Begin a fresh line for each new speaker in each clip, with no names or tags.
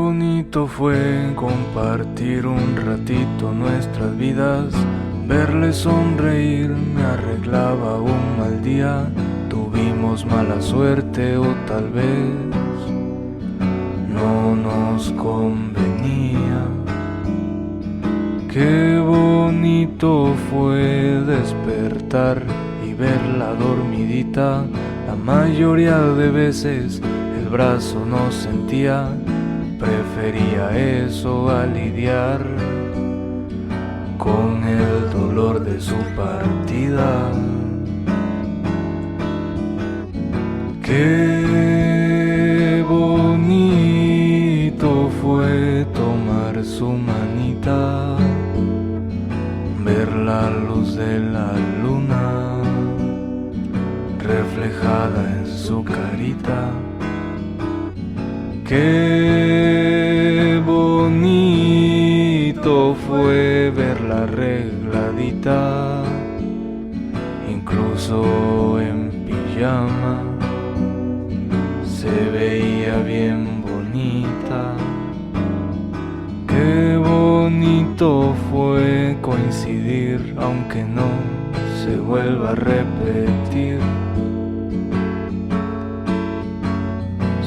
bonito fue compartir un ratito nuestras vidas. Verle sonreír me arreglaba un mal día. Tuvimos mala suerte o tal vez no nos convenía. Qué bonito fue despertar y verla dormidita. La mayoría de veces el brazo no sentía. Prefería eso a lidiar con el dolor de su partida. Qué bonito fue tomar su manita, ver la luz de la luna reflejada en su carita. Qué bonito fue verla arregladita, incluso en pijama se veía bien bonita. Qué bonito fue coincidir, aunque no se vuelva a repetir.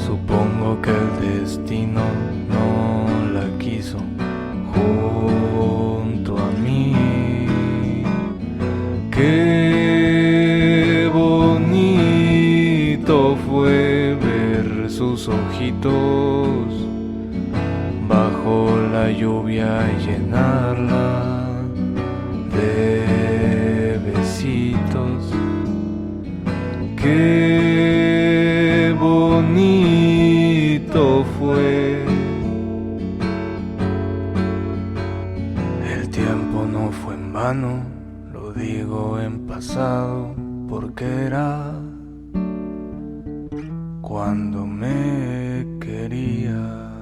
Supongo que el destino no la quiso junto a mí. Qué bonito fue ver sus ojitos bajo la lluvia y llenarla de besitos. Qué bonito fue. El tiempo no fue en vano, lo digo en pasado, porque era cuando me quería.